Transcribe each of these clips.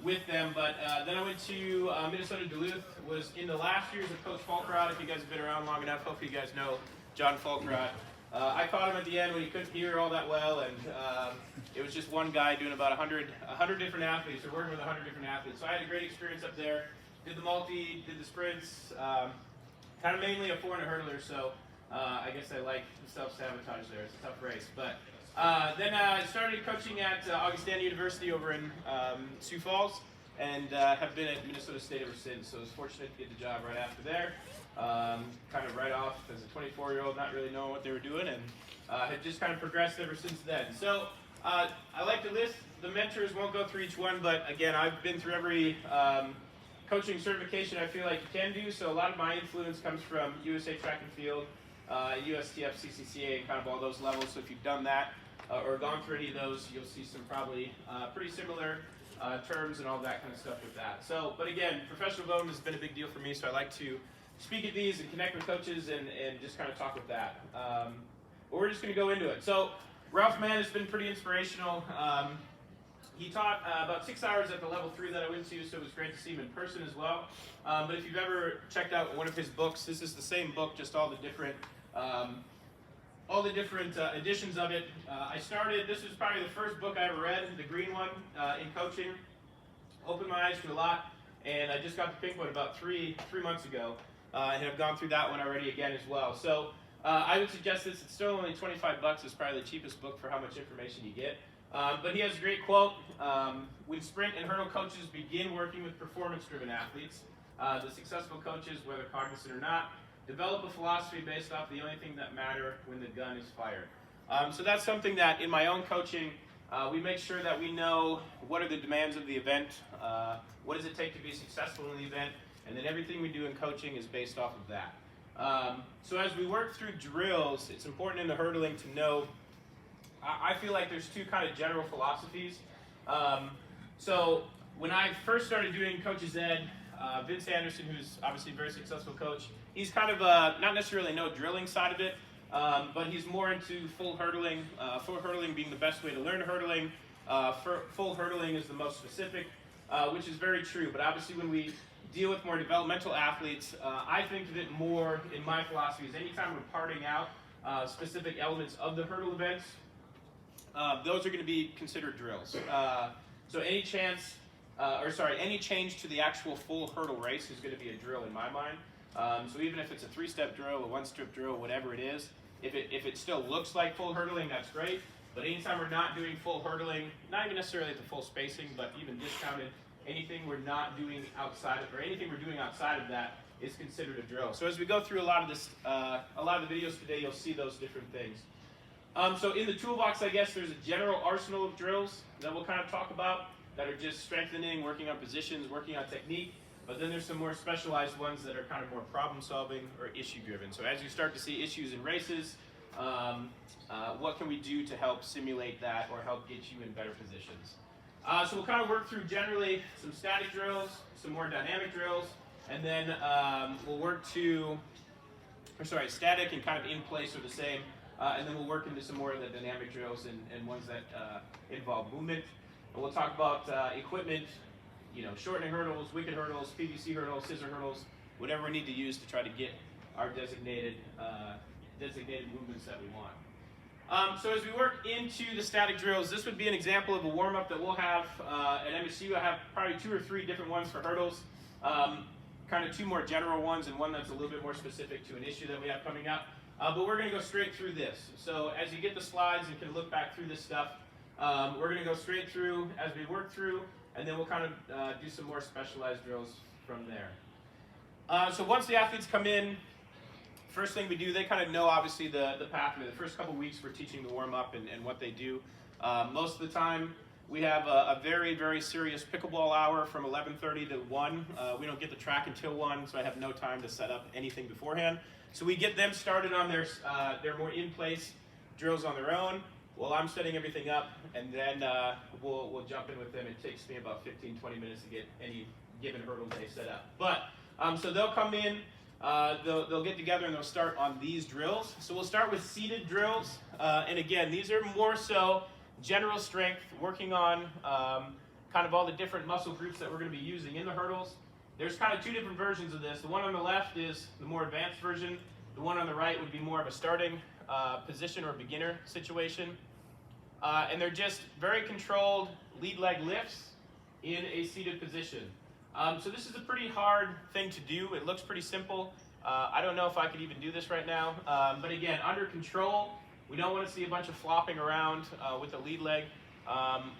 with them. But then I went to Minnesota Duluth, was in the last years of Coach Falkrod. If you guys have been around long enough, hopefully you guys know John Falkrod. I caught him at the end when he couldn't hear all that well, and it was just one guy doing about 100 different athletes, or working with 100 different athletes. So I had a great experience up there. Did the multi, did the sprints, kind of mainly a 400 hurdler, so I guess I like the self-sabotage there. It's a tough race. But then I started coaching at Augustana University over in Sioux Falls, and have been at Minnesota State ever since. So I was fortunate to get the job right after there. Kind of right off as a 24-year-old, not really knowing what they were doing, and had just kind of progressed ever since then. So I like to list the mentors, won't go through each one, but again, I've been through every coaching certification I feel like you can do, so a lot of my influence comes from USA Track and Field, USTF, CCCA, and kind of all those levels. So if you've done that or gone through any of those, you'll see some probably pretty similar terms and all that kind of stuff with that. So, but again, professional development has been a big deal for me, so I like to speak at these and connect with coaches and just kind of talk with that. But we're just going to go into it. So Ralph Mann has been pretty inspirational. He taught about 6 hours at the level 3 that I went to, so it was great to see him in person as well. But if you've ever checked out one of his books, this is the same book, just all the different editions of it. This was probably the first book I ever read, the green one, in coaching. Opened my eyes to a lot, and I just got the pink one about three months ago. And I've gone through that one already again as well. So I would suggest this. It's still only $25. It's probably the cheapest book for how much information you get. But he has a great quote. When sprint and hurdle coaches begin working with performance-driven athletes, the successful coaches, whether cognizant or not, develop a philosophy based off the only thing that matters when the gun is fired. So that's something that in my own coaching, we make sure that we know what are the demands of the event, what does it take to be successful in the event, and then everything we do in coaching is based off of that. So as we work through drills, it's important in the hurdling to know, I feel like there's two kind of general philosophies. So when I first started doing Coach's Ed, Vince Anderson, who's obviously a very successful coach, he's kind of not necessarily no drilling side of it, but he's more into full hurdling being the best way to learn hurdling. Full hurdling is the most specific, which is very true, but obviously when we deal with more developmental athletes, I think of it more in my philosophy is anytime we're parting out specific elements of the hurdle events, those are going to be considered drills. So any change to the actual full hurdle race is going to be a drill in my mind. So even if it's a 3-step drill, a 1-step drill, whatever it is, if it still looks like full hurdling, that's great. But anytime we're not doing full hurdling, not even necessarily at the full spacing, but even discounted, anything we're not doing outside of, or anything we're doing outside of that is considered a drill. So as we go through a lot of the videos today, you'll see those different things. So in the toolbox, I guess there's a general arsenal of drills that we'll kind of talk about that are just strengthening, working on positions, working on technique. But then there's some more specialized ones that are kind of more problem solving or issue driven. So as you start to see issues in races, what can we do to help simulate that or help get you in better positions? So we'll kind of work through generally some static drills, some more dynamic drills, and then we'll work static and kind of in place are the same, and then we'll work into some more of the dynamic drills and ones that involve movement. And we'll talk about equipment, shortening hurdles, wicked hurdles, PVC hurdles, scissor hurdles, whatever we need to use to try to get our designated movements that we want. So as we work into the static drills, this would be an example of a warm-up that we'll have at MSU. I have probably 2 or 3 different ones for hurdles, kind of 2 more general ones and one that's a little bit more specific to an issue that we have coming up. But we're going to go straight through this. So as you get the slides and can look back through this stuff, we're going to go straight through as we work through, and then we'll kind of do some more specialized drills from there. So once the athletes come in, first thing we do, they kind of know obviously the pathway. The first couple weeks we're teaching the warm-up and what they do. Most of the time we have a very, very serious pickleball hour from 11:30 to 1. We don't get the track until 1, so I have no time to set up anything beforehand. So we get them started on their more in-place drills on their own while I'm setting everything up, and then we'll jump in with them. It takes me about 15-20 minutes to get any given hurdle day set up. But so they'll come in, they'll get together and they'll start on these drills. So we'll start with seated drills, and again, these are more so general strength, working on kind of all the different muscle groups that we're going to be using in the hurdles. There's kind of two different versions of this. The one on the left is the more advanced version. The one on the right would be more of a starting position or beginner situation. And they're just very controlled lead leg lifts in a seated position. So this is a pretty hard thing to do. It looks pretty simple. I don't know if I could even do this right now. But again, under control, we don't want to see a bunch of flopping around with the lead leg.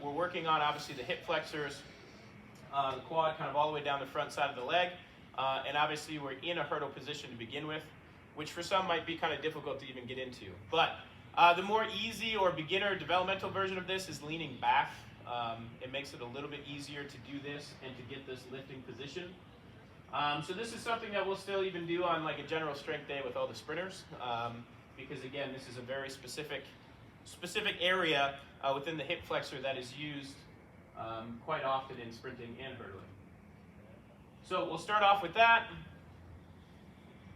We're working on, obviously, the hip flexors, the quad kind of all the way down the front side of the leg. And obviously, we're in a hurdle position to begin with, which for some might be kind of difficult to even get into. But the more easy or beginner developmental version of this is leaning back. It makes it a little bit easier to do this and to get this lifting position. So this is something that we'll still even do on like a general strength day with all the sprinters, because again, this is a very specific area within the hip flexor that is used quite often in sprinting and hurdling. So we'll start off with that.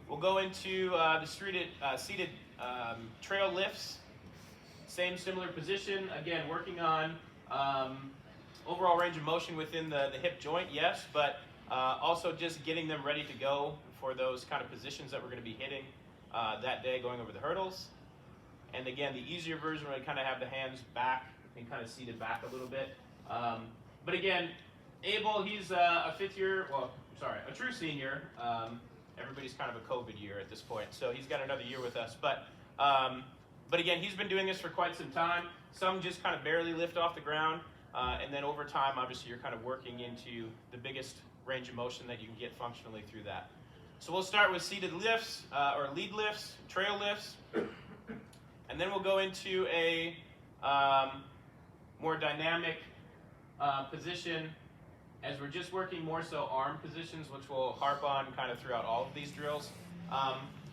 We'll go into the seated trail lifts. Same similar position. Again, working on overall range of motion within the hip joint, yes, but also just getting them ready to go for those kind of positions that we're going to be hitting that day going over the hurdles. And again, the easier version where we kind of have the hands back and kind of seated back a little bit. But again, Abel, he's a true senior. Everybody's kind of a COVID year at this point, so he's got another year with us. But again, he's been doing this for quite some time. Some just kind of barely lift off the ground, and then over time, obviously, you're kind of working into the biggest range of motion that you can get functionally through that. So we'll start with seated lifts, or lead lifts, trail lifts, and then we'll go into a more dynamic position as we're just working more so arm positions, which we'll harp on kind of throughout all of these drills.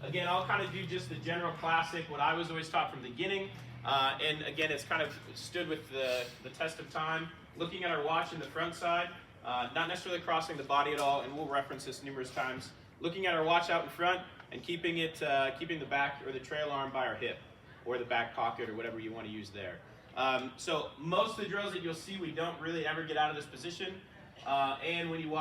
Again, I'll kind of do just the general classic, what I was always taught from the beginning. And again, it's kind of stood with the test of time. Looking at our watch in the front side, not necessarily crossing the body at all, and we'll reference this numerous times. Looking at our watch out in front and keeping the back or the trail arm by our hip, or the back pocket, or whatever you want to use there. So most of the drills that you'll see, we don't really ever get out of this position. And when you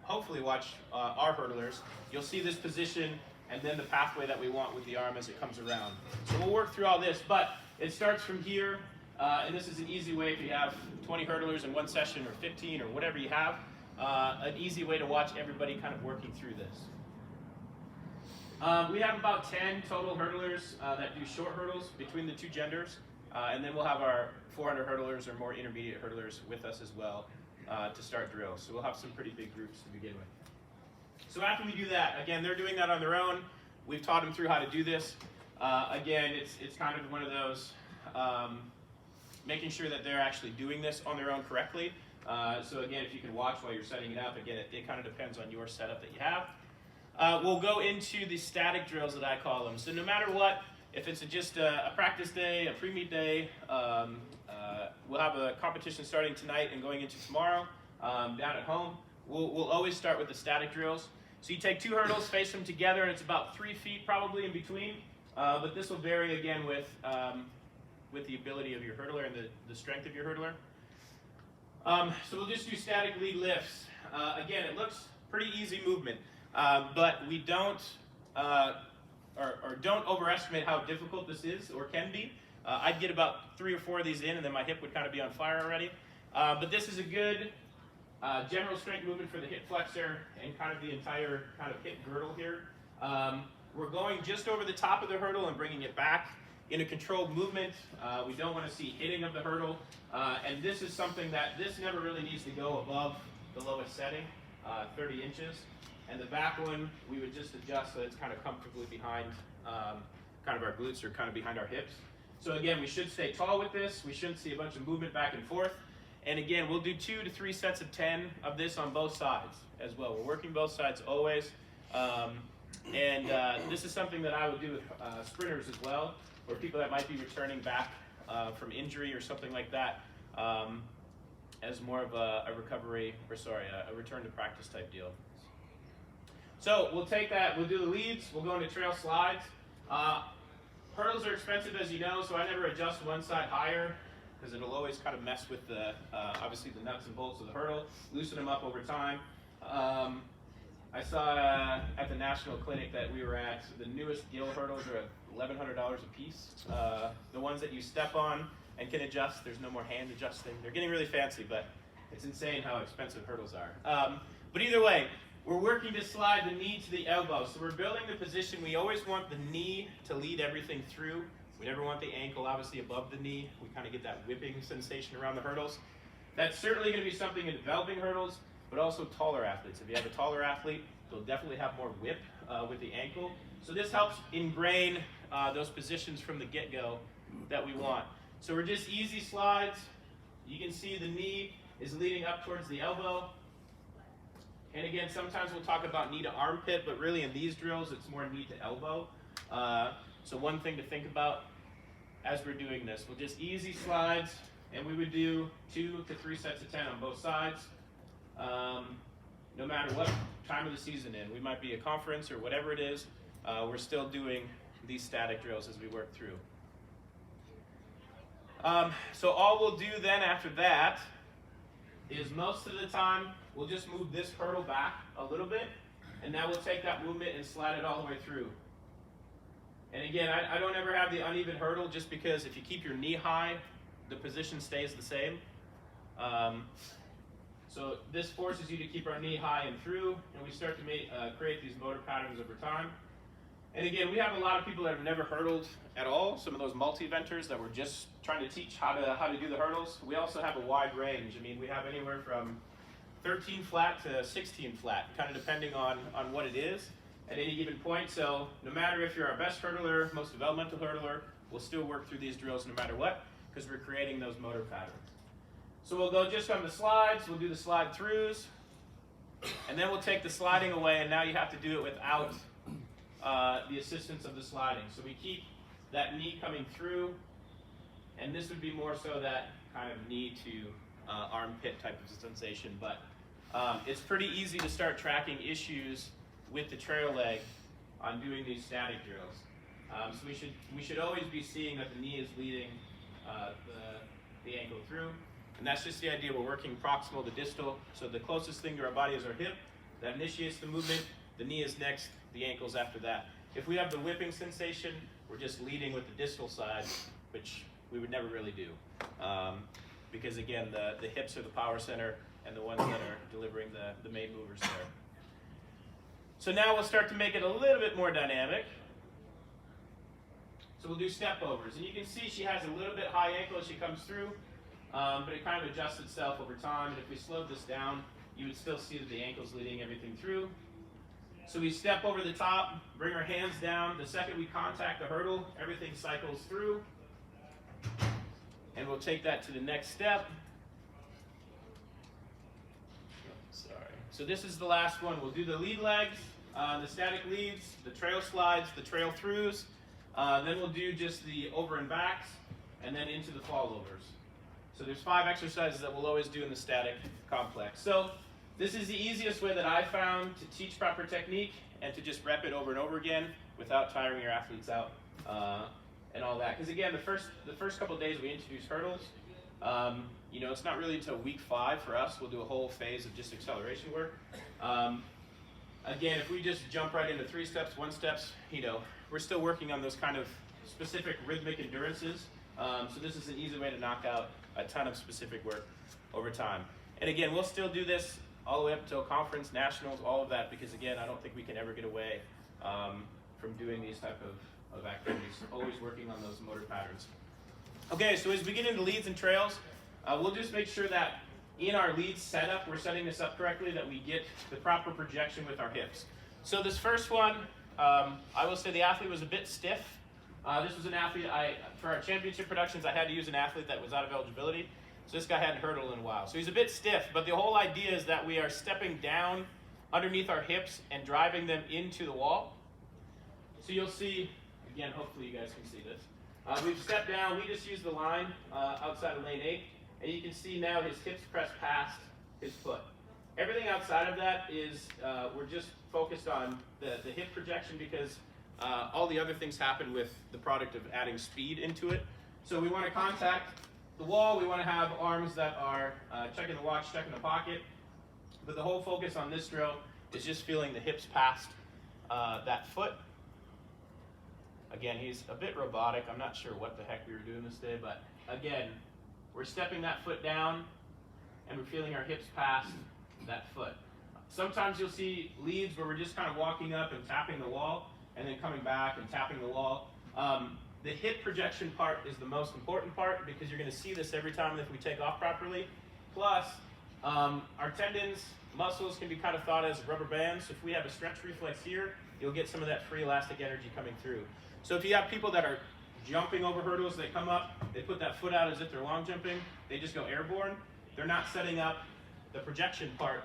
hopefully watch our hurdlers, you'll see this position and then the pathway that we want with the arm as it comes around. So we'll work through all this, but it starts from here, and this is an easy way if you have 20 hurdlers in one session, or 15, or whatever you have, an easy way to watch everybody kind of working through this. We have about 10 total hurdlers that do short hurdles between the two genders, and then we'll have our 400 hurdlers or more intermediate hurdlers with us as well to start drills. So we'll have some pretty big groups to begin with. So after we do that, again, they're doing that on their own. We've taught them through how to do this. Again, it's kind of one of those making sure that they're actually doing this on their own correctly. So again, if you can watch while you're setting it up, again, it kind of depends on your setup that you have. We'll go into the static drills that I call them. So no matter what, if it's just a practice day, a pre-meet day, we'll have a competition starting tonight and going into tomorrow down at home. We'll always start with the static drills. So you take two hurdles, face them together, and it's about 3 feet probably in between. But this will vary again with the ability of your hurdler and the strength of your hurdler. So we'll just do static lead lifts. Again, it looks pretty easy movement, but we don't don't overestimate how difficult this is or can be. I'd get about 3 or 4 of these in, and then my hip would kind of be on fire already. But this is a good general strength movement for the hip flexor and kind of the entire kind of hip girdle here. We're going just over the top of the hurdle and bringing it back in a controlled movement. We don't want to see hitting of the hurdle. And this is something that this never really needs to go above the lowest setting, 30 inches. And the back one, we would just adjust so it's kind of comfortably behind kind of our glutes or kind of behind our hips. So again, we should stay tall with this. We shouldn't see a bunch of movement back and forth. And again, we'll do 2 to 3 sets of 10 of this on both sides as well. We're working both sides always. This is something that I would do with sprinters as well, or people that might be returning back from injury or something like that, as more of a return to practice type deal. So we'll take that, we'll do the leads, we'll go into trail slides. Hurdles are expensive, as you know, so I never adjust one side higher because it'll always kind of mess with the, obviously the nuts and bolts of the hurdle, loosen them up over time. I saw at the national clinic that we were at, the newest gill hurdles are $1,100 a piece. The ones that you step on and can adjust, there's no more hand adjusting. They're getting really fancy, but it's insane how expensive hurdles are. But either way, we're working to slide the knee to the elbow. So we're building the position. We always want the knee to lead everything through. We never want the ankle obviously above the knee. We kind of get that whipping sensation around the hurdles. That's certainly going to be something in developing hurdles, but also taller athletes. If you have a taller athlete, they'll definitely have more whip with the ankle. So this helps ingrain those positions from the get-go that we want. So we're just easy slides. You can see the knee is leading up towards the elbow. And again, sometimes we'll talk about knee to armpit, but really in these drills, it's more knee to elbow. So one thing to think about as we're doing this, we'll just easy slides, and we would do 2 to 3 sets of 10 on both sides. No matter what time of the season in, we might be a conference or whatever it is, we're still doing these static drills as we work through. So all we'll do then after that is most of the time we'll just move this hurdle back a little bit, and now we'll take that movement and slide it all the way through. And again, I don't ever have the uneven hurdle, just because if you keep your knee high, the position stays the same. So this forces you to keep our knee high and through, and we start to create these motor patterns over time. And again, we have a lot of people that have never hurdled at all, some of those multi-eventers that were just trying to teach how to do the hurdles. We also have a wide range. I mean, we have anywhere from 13 flat to 16 flat, kind of depending on what it is at any given point. So no matter if you're our best hurdler, most developmental hurdler, we'll still work through these drills no matter what, because we're creating those motor patterns. So we'll go just on the slides, we'll do the slide throughs, and then we'll take the sliding away, and now you have to do it without the assistance of the sliding. So we keep that knee coming through, and this would be more so that kind of knee to armpit type of sensation, but it's pretty easy to start tracking issues with the trail leg on doing these static drills. So we should always be seeing that the knee is leading the ankle through, and that's just the idea. We're working proximal to distal, so the closest thing to our body is our hip. That initiates the movement. The knee is next, the ankle's after that. If we have the whipping sensation, we're just leading with the distal side, which we would never really do. Because again, the hips are the power center and the ones that are delivering the main movers there. So now we'll start to make it a little bit more dynamic. So we'll do step overs. And you can see she has a little bit high ankle as she comes through, but it kind of adjusts itself over time. And if we slowed this down, you would still see that the ankle's leading everything through. So we step over the top, bring our hands down. The second we contact the hurdle, everything cycles through. And we'll take that to the next step. Sorry. So this is the last one. We'll do the lead legs, the static leads, the trail slides, the trail throughs. Then we'll do just the over and backs, and then into the fall overs. So there's 5 exercises that we'll always do in the static complex. So this is the easiest way that I found to teach proper technique and to just rep it over and over again without tiring your athletes out and all that. Because again, the first couple of days we introduce hurdles. You know, it's not really until week 5 for us. We'll do a whole phase of just acceleration work. Again, if we just jump right into 3 steps, 1 steps, you know, we're still working on those kind of specific rhythmic endurances. So this is an easy way to knock out a ton of specific work over time. And again, we'll still do this all the way up until conference, nationals, all of that, because again, I don't think we can ever get away from doing these type of activities, always working on those motor patterns. Okay, so as we get into leads and trails, we'll just make sure that in our lead setup, we're setting this up correctly, that we get the proper projection with our hips. So this first one, I will say the athlete was a bit stiff. This was an athlete, for our championship productions, I had to use an athlete that was out of eligibility. So this guy hadn't hurdled in a while. So he's a bit stiff, but the whole idea is that we are stepping down underneath our hips and driving them into the wall. So you'll see, again, hopefully you guys can see this. We've stepped down, we just use the line outside of lane 8, and you can see now his hips press past his foot. Everything outside of that is, we're just focused on the hip projection, because all the other things happen with the product of adding speed into it. So we want to contact the wall, we want to have arms that are checking the watch, checking the pocket. But the whole focus on this drill is just feeling the hips past that foot. Again, he's a bit robotic. I'm not sure what the heck we were doing this day, but again, we're stepping that foot down and we're feeling our hips past that foot. Sometimes you'll see leads where we're just kind of walking up and tapping the wall and then coming back and tapping the wall. The hip projection part is the most important part because you're going to see this every time if we take off properly. Plus, our tendons, muscles can be kind of thought as rubber bands. So if we have a stretch reflex here, you'll get some of that free elastic energy coming through. So if you have people that are jumping over hurdles, they come up, they put that foot out as if they're long jumping, they just go airborne, they're not setting up the projection part,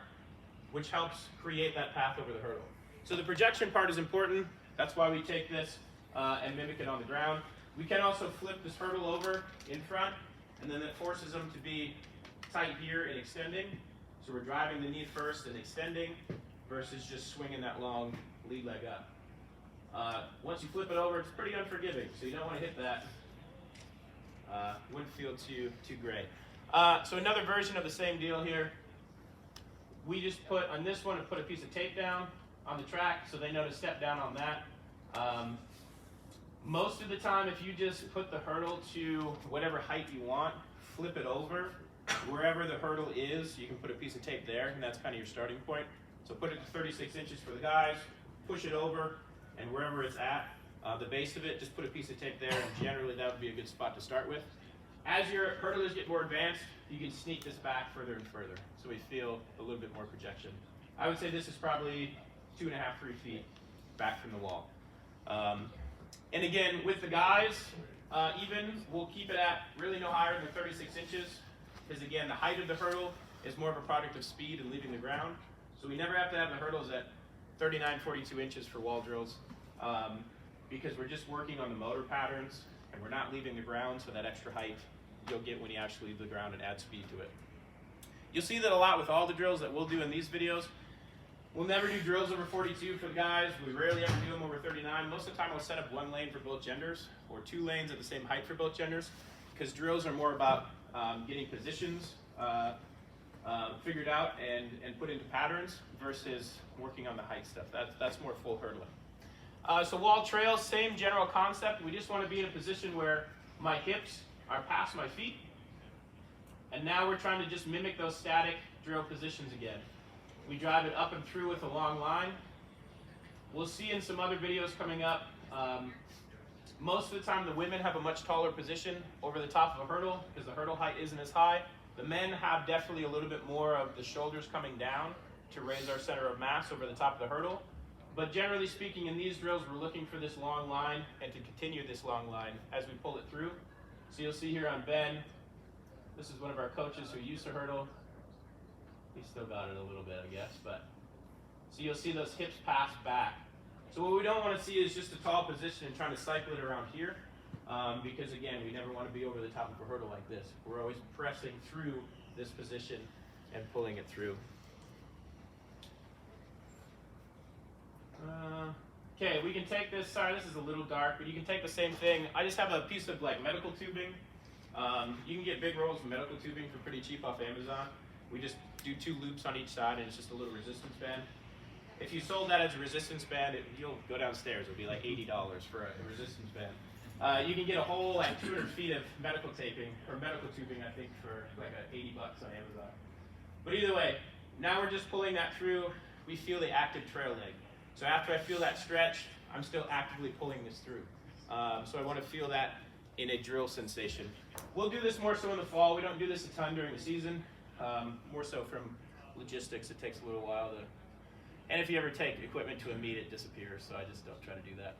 which helps create that path over the hurdle. So the projection part is important. That's why we take this and mimic it on the ground. We can also flip this hurdle over in front, and then that forces them to be tight here and extending. So we're driving the knee first and extending versus just swinging that long lead leg up. Once you flip it over, it's pretty unforgiving, so you don't want to hit that. Wouldn't feel too great. So another version of the same deal here. We just put, on this one, I put a piece of tape down on the track so they know to step down on that. Most of the time, if you just put the hurdle to whatever height you want, flip it over, wherever the hurdle is, you can put a piece of tape there, and that's kind of your starting point. So put it to 36 inches for the guys, push it over, and wherever it's at, the base of it, just put a piece of tape there, and generally that would be a good spot to start with. As your hurdlers get more advanced, you can sneak this back further and further, so we feel a little bit more projection. I would say this is probably 2.5, 3 feet back from the wall. And again, with the guys, even, we'll keep it at really no higher than 36 inches, because again, the height of the hurdle is more of a product of speed and leaving the ground. So we never have to have the hurdles at 39, 42 inches for wall drills, because we're just working on the motor patterns, and we're not leaving the ground, so that extra height you'll get when you actually leave the ground and add speed to it. You'll see that a lot with all the drills that we'll do in these videos. We'll never do drills over 42 for the guys. We rarely ever do them over 39. Most of the time we'll set up 1 lane for both genders, or 2 lanes at the same height for both genders, because drills are more about getting positions figured out and put into patterns versus working on the height stuff. That's more full hurdling. So wall trails, same general concept. We just want to be in a position where my hips are past my feet. And now we're trying to just mimic those static drill positions again. We drive it up and through with a long line. We'll see in some other videos coming up. Most of the time the women have a much taller position over the top of a hurdle because the hurdle height isn't as high. The men have definitely a little bit more of the shoulders coming down to raise our center of mass over the top of the hurdle. But generally speaking, in these drills, we're looking for this long line and to continue this long line as we pull it through. So you'll see here on Ben, this is one of our coaches who used to hurdle. He still got it a little bit, I guess, but so you'll see those hips pass back. So what we don't want to see is just a tall position and trying to cycle it around here, because again, we never want to be over the top of a hurdle like this. We're always pressing through this position and pulling it through. Okay, we can take this, sorry this is a little dark, but you can take the same thing. I just have a piece of like medical tubing. You can get big rolls of medical tubing for pretty cheap off Amazon. We just do 2 loops on each side and it's just a little resistance band. If you sold that as a resistance band, you'll go downstairs, it'll be like $80 for a resistance band. You can get a whole like 200 feet of medical taping, or medical tubing I think for like $80 on Amazon. But either way, now we're just pulling that through. We feel the active trail leg. So after I feel that stretch, I'm still actively pulling this through. So I want to feel that in a drill sensation. We'll do this more so in the fall. We don't do this a ton during the season. More so from logistics, it takes a little while to, and if you ever take equipment to a meet, it disappears, so I just don't try to do that.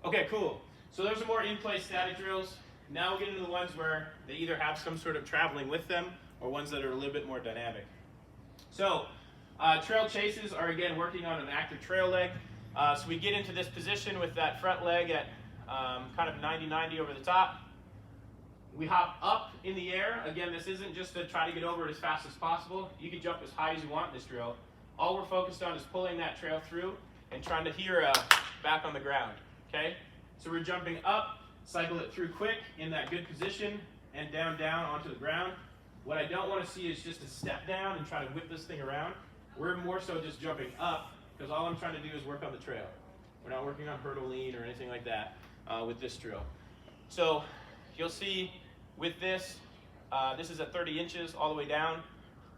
Okay, cool. So those are more in-place static drills. Now we'll get into the ones where they either have some sort of traveling with them, or ones that are a little bit more dynamic. So, trail chases are again working on an active trail leg. So we get into this position with that front leg at kind of 90-90 over the top. We hop up in the air. Again, this isn't just to try to get over it as fast as possible. You can jump as high as you want in this drill. All we're focused on is pulling that trail through and trying to hear back on the ground, okay? So we're jumping up, cycle it through quick in that good position and down, down onto the ground. What I don't want to see is just a step down and try to whip this thing around. We're more so just jumping up because all I'm trying to do is work on the trail. We're not working on hurdle lean or anything like that with this drill. So you'll see with this, this is at 30 inches all the way down.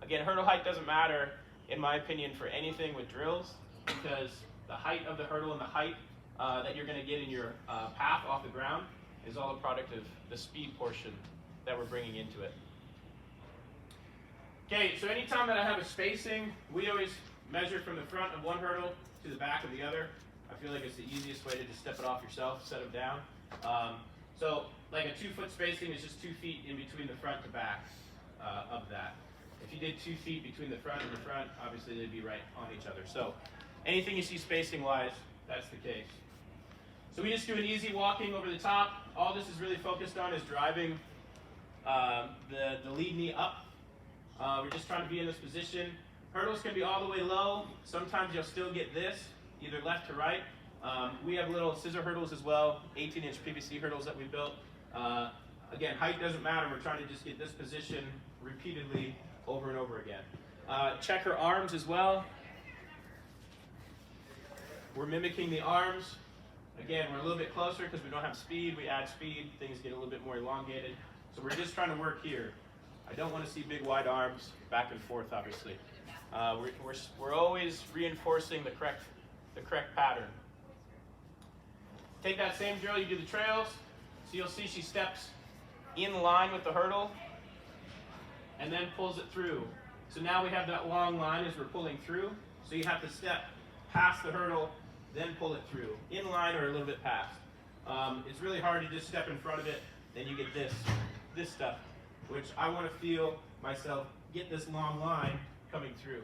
Again, hurdle height doesn't matter, in my opinion, for anything with drills because the height of the hurdle and the height that you're going to get in your path off the ground is all a product of the speed portion that we're bringing into it. Okay, so anytime that I have a spacing, we always measure from the front of one hurdle to the back of the other. I feel like it's the easiest way to just step it off yourself, set them down. So like a 2-foot spacing is just 2 feet in between the front to back of that. If you did 2 feet between the front and the front, obviously they'd be right on each other. So anything you see spacing wise, that's the case. So we just do an easy walking over the top. All this is really focused on is driving the lead knee up. We're just trying to be in this position. Hurdles can be all the way low. Sometimes you'll still get this, either left to right. We have little scissor hurdles as well, 18-inch PVC hurdles that we built. Again, height doesn't matter. We're trying to just get this position repeatedly over and over again. Check her arms as well. We're mimicking the arms. Again, we're a little bit closer because we don't have speed. We add speed, things get a little bit more elongated. So we're just trying to work here. I don't want to see big wide arms back and forth, obviously. We're always reinforcing the correct pattern. Take that same drill, you do the trails. So you'll see she steps in line with the hurdle and then pulls it through. So now we have that long line as we're pulling through. So you have to step past the hurdle, then pull it through, in line or a little bit past. It's really hard to just step in front of it, then you get this stuff, which I want to feel myself get this long line coming through.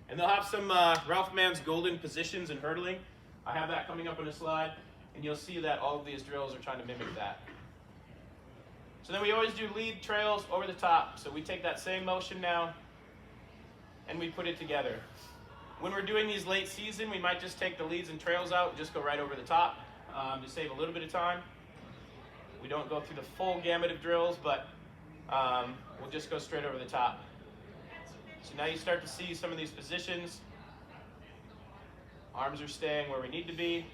And they'll have some Ralph Mann's golden positions in hurdling. I have that coming up on a slide, and you'll see that all of these drills are trying to mimic that. So then we always do lead trails over the top. So we take that same motion now, and we put it together. When we're doing these late season, we might just take the leads and trails out and just go right over the top to save a little bit of time. We don't go through the full gamut of drills, but we'll just go straight over the top. So now you start to see some of these positions. Arms are staying where we need to be.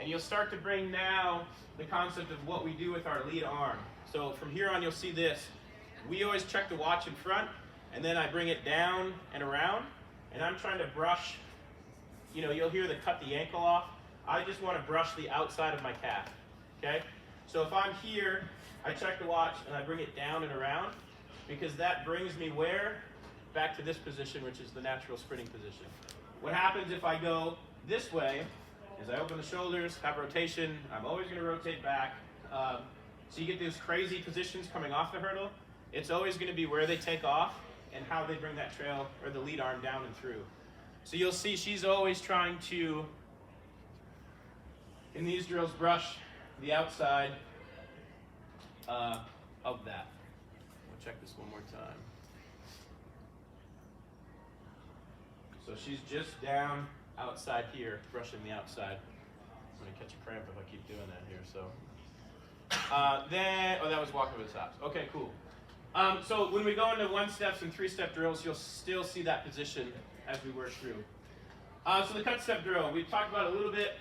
And you'll start to bring now the concept of what we do with our lead arm. So from here on, you'll see this. We always check the watch in front, and then I bring it down and around, and I'm trying to brush, you'll hear the cut the ankle off. I just want to brush the outside of my calf, okay? So if I'm here, I check the watch, and I bring it down and around, because that brings me where? Back to this position, which is the natural sprinting position. What happens if I go this way is I open the shoulders, have rotation. I'm always going to rotate back. So you get these crazy positions coming off the hurdle. It's always going to be where they take off and how they bring that trail or the lead arm down and through. So you'll see she's always trying to, in these drills, brush the outside of that. We'll check this one more time. So she's just down outside here, brushing the outside. I'm going to catch a cramp if I keep doing that here. So that was walking over the tops. Okay, cool. So when we go into 1-steps and 3-step drills, you'll still see that position as we work through. So the cut step drill, we've talked about a little bit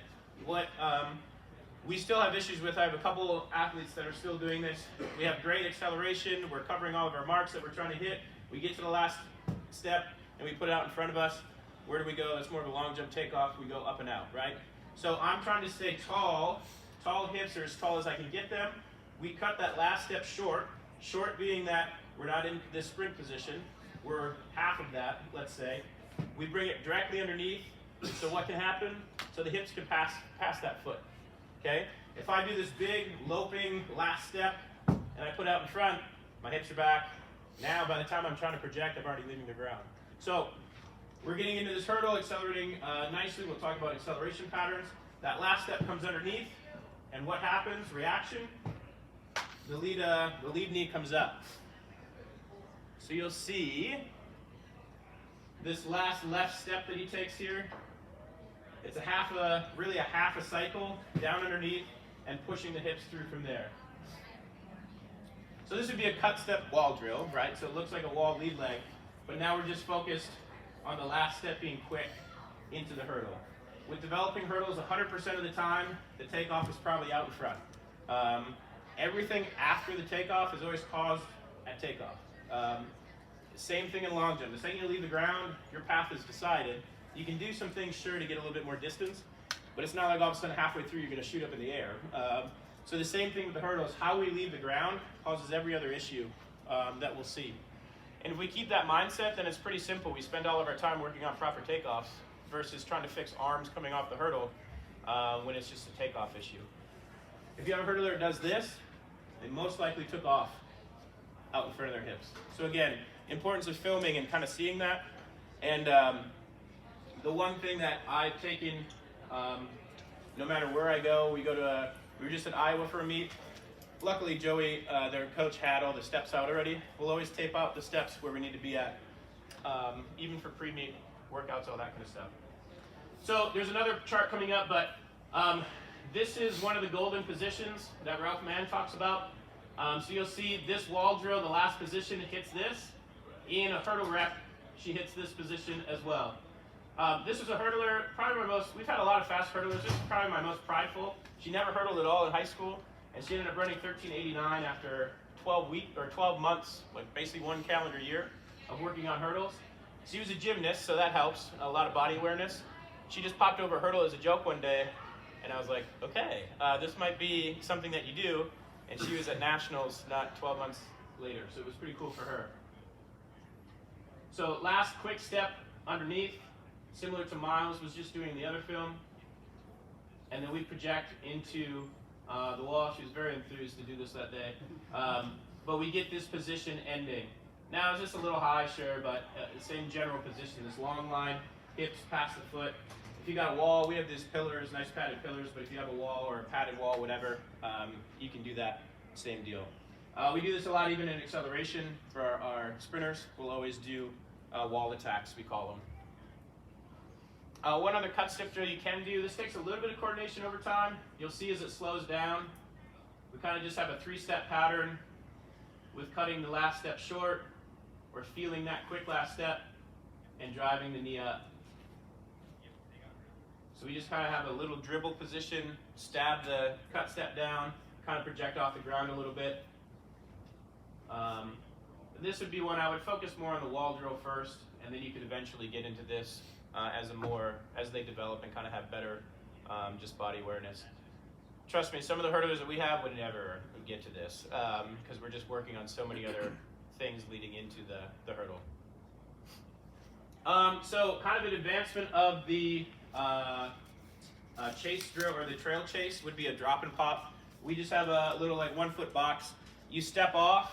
what we still have issues with. I have a couple athletes that are still doing this. We have great acceleration. We're covering all of our marks that we're trying to hit. We get to the last step and we put it out in front of us. Where do we go? It's more of a long jump takeoff. We go up and out, right? So I'm trying to stay tall. Tall hips are as tall as I can get them. We cut that last step short. Short being that we're not in this sprint position. We're half of that, let's say. We bring it directly underneath. So what can happen? So the hips can pass that foot, okay? If I do this big loping last step and I put out in front, my hips are back. Now by the time I'm trying to project, I'm already leaving the ground. So we're getting into this hurdle, accelerating nicely. We'll talk about acceleration patterns. That last step comes underneath, and what happens? Reaction. The lead knee comes up. So you'll see this last left step that he takes here. It's really a half a cycle down underneath, and pushing the hips through from there. So this would be a cut step wall drill, right? So it looks like a wall lead leg, but now we're just focused on the last step being quick into the hurdle. With developing hurdles, 100% of the time, the takeoff is probably out in front. Everything after the takeoff is always caused at takeoff. Same thing in long jump. The second you leave the ground, your path is decided. You can do some things, sure, to get a little bit more distance, but it's not like all of a sudden halfway through you're going to shoot up in the air. So the same thing with the hurdles. How we leave the ground causes every other issue that we'll see. And if we keep that mindset, then it's pretty simple. We spend all of our time working on proper takeoffs versus trying to fix arms coming off the hurdle when it's just a takeoff issue. If you have a hurdler that does this, they most likely took off out in front of their hips. So again, importance of filming and kind of seeing that. And the one thing that I've taken, no matter where I go, we were just in Iowa for a meet. Luckily, Joey, their coach, had all the steps out already. We'll always tape out the steps where we need to be at, even for pre-meet workouts, all that kind of stuff. So there's another chart coming up, but this is one of the golden positions that Ralph Mann talks about. So you'll see this wall drill, the last position hits this. In a hurdle rep, she hits this position as well. This is a hurdler, probably we've had a lot of fast hurdlers. This is probably my most prideful. She never hurdled at all in high school, and she ended up running 13:89 after 12 months, like basically 1 calendar year of working on hurdles. She was a gymnast, so that helps, a lot of body awareness. She just popped over a hurdle as a joke one day, and I was like, okay, this might be something that you do. And she was at nationals not 12 months later, so it was pretty cool for her. So last quick step underneath, similar to Miles was just doing the other film. And then we project into the wall. She was very enthused to do this that day. But we get this position ending. Now it's just a little high, sure, but the same general position, this long line, hips past the foot. If you got a wall, we have these pillars, nice padded pillars, but if you have a wall or a padded wall, whatever, you can do that, same deal. We do this a lot even in acceleration for our sprinters. We'll always do wall attacks, we call them. One other cut step drill you can do, this takes a little bit of coordination over time. You'll see as it slows down, we kind of just have a 3-step pattern with cutting the last step short, or feeling that quick last step, and driving the knee up. So we just kind of have a little dribble position, stab the cut step down, kind of project off the ground a little bit. This would be one I would focus more on the wall drill first, and then you could eventually get into this as they develop and kind of have better just body awareness. Trust me, some of the hurdlers that we have would never get to this because we're just working on so many other things leading into the hurdle. So kind of an advancement of the chase drill or the trail chase would be a drop and pop. We just have a little like 1-foot box. You step off,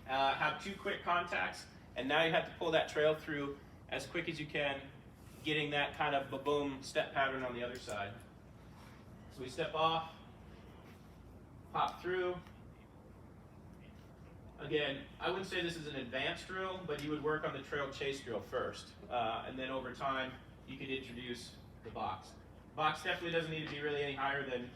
have 2 quick contacts, and now you have to pull that trail through as quick as you can, getting that kind of boom step pattern on the other side. So we step off, pop through. Again, I wouldn't say this is an advanced drill, but you would work on the trail chase drill first, and then over time you could introduce the box. Box definitely doesn't need to be really any higher than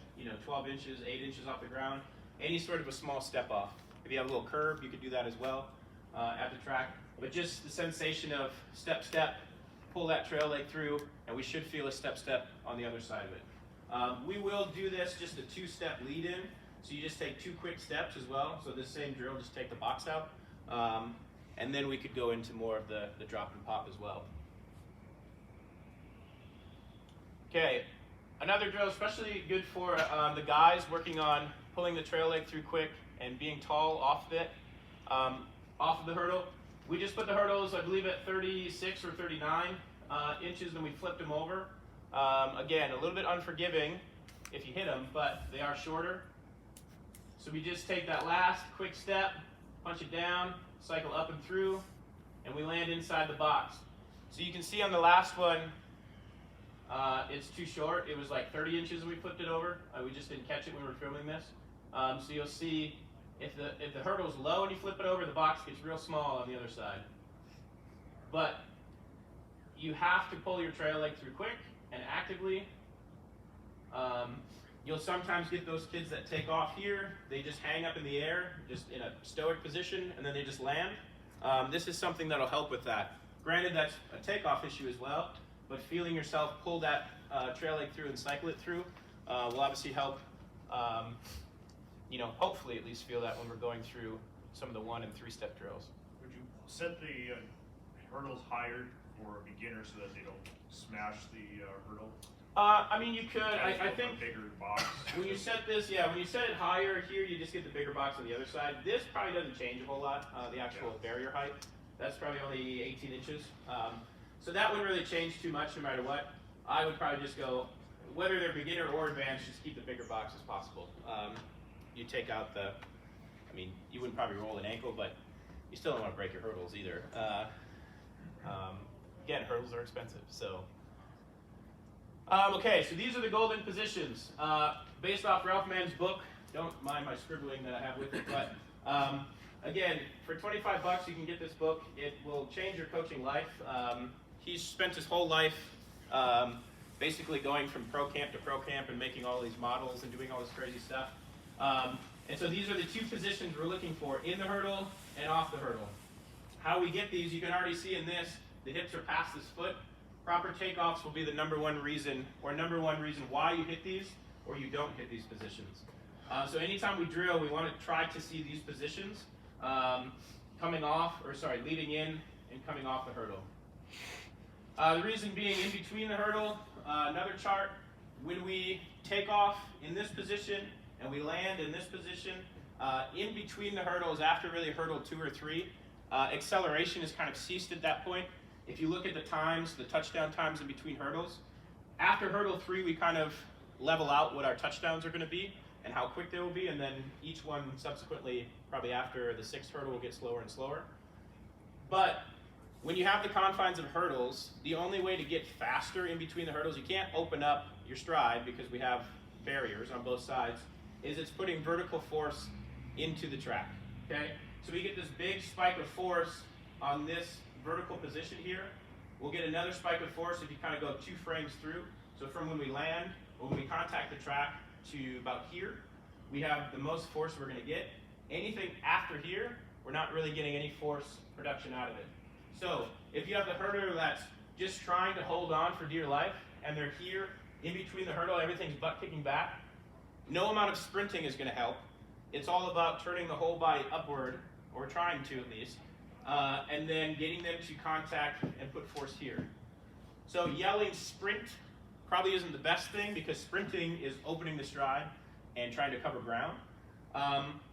12 inches, 8 inches off the ground. Any sort of a small step off. If you have a little curve, you could do that as well at the track. But just the sensation of step, step, pull that trail leg through, and we should feel a step, step on the other side of it. We will do this just a 2-step lead in. So you just take 2 quick steps as well. So this same drill, just take the box out. And then we could go into more of the drop and pop as well. Okay, another drill, especially good for the guys working on pulling the trail leg through quick and being tall off of the hurdle. We just put the hurdles, I believe, at 36 or 39 inches, then we flipped them over. Again, a little bit unforgiving if you hit them, but they are shorter. So we just take that last quick step, punch it down, cycle up and through, and we land inside the box. So you can see on the last one, it's too short. It was like 30 inches when we flipped it over. We just didn't catch it when we were filming this. So you'll see if the hurdle's low and you flip it over, the box gets real small on the other side. But you have to pull your trail leg through quick and actively. You'll sometimes get those kids that take off here, they just hang up in the air, just in a stoic position, and then they just land. This is something that'll help with that. Granted, that's a takeoff issue as well, but feeling yourself pull that trail leg through and cycle it through will obviously help, hopefully at least feel that when we're going through some of the 1- and 3-step drills. Would you set the hurdles higher for a beginner so that they don't smash the hurdle? I mean, you could. I think a bigger box. When you set this, when you set it higher here, you just get the bigger box on the other side. This probably doesn't change a whole lot. The actual barrier height, that's probably only 18 inches. So that wouldn't really change too much no matter what. I would probably just go, whether they're beginner or advanced, just keep the bigger box as possible. You take out you wouldn't probably roll an ankle, but you still don't want to break your hurdles either. Again, hurdles are expensive, so. Okay, so these are the golden positions. Based off Ralph Mann's book, don't mind my scribbling that I have with it, but again, for 25 bucks you can get this book. It will change your coaching life. He's spent his whole life basically going from pro camp to pro camp and making all these models and doing all this crazy stuff. And so these are the 2 positions we're looking for, in the hurdle and off the hurdle. How we get these, you can already see in this, the hips are past this foot. Proper takeoffs will be the number one reason why you hit these or you don't hit these positions. So anytime we drill, we want to try to see these positions leading in and coming off the hurdle. The reason being, in between the hurdle, another chart, when we take off in this position and we land in this position, in between the hurdles, after really hurdle 2 or 3, acceleration is kind of ceased at that point. If you look at the times, the touchdown times in between hurdles, after hurdle 3 we kind of level out what our touchdowns are going to be and how quick they will be, and then each one subsequently, probably after the 6th hurdle, will get slower and slower. But when you have the confines of hurdles, the only way to get faster in between the hurdles, you can't open up your stride because we have barriers on both sides, is it's putting vertical force into the track. Okay? So we get this big spike of force on this vertical position here. We'll get another spike of force if you kind of go 2 frames through. So from when we land, or when we contact the track, to about here, we have the most force we're going to get. Anything after here, we're not really getting any force production out of it. So if you have the hurdler that's just trying to hold on for dear life, and they're here in between the hurdle, everything's butt kicking back, no amount of sprinting is going to help. It's all about turning the whole body upward, or trying to at least, and then getting them to contact and put force here. So yelling sprint probably isn't the best thing, because sprinting is opening the stride and trying to cover ground.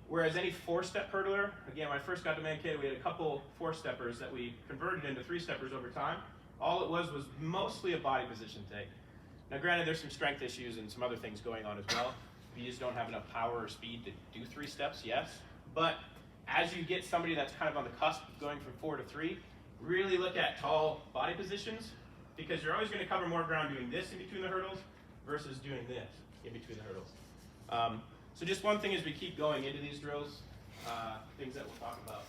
Whereas any 4-step hurdler, again, when I first got to Mankato, we had a couple 4-steppers that we converted into 3-steppers over time. All it was mostly a body position take. Now granted, there's some strength issues and some other things going on as well. You just don't have enough power or speed to do 3 steps, yes. But as you get somebody that's kind of on the cusp of going from 4 to 3, really look at tall body positions, because you're always going to cover more ground doing this in between the hurdles versus doing this in between the hurdles. So just one thing as we keep going into these drills, things that we'll talk about.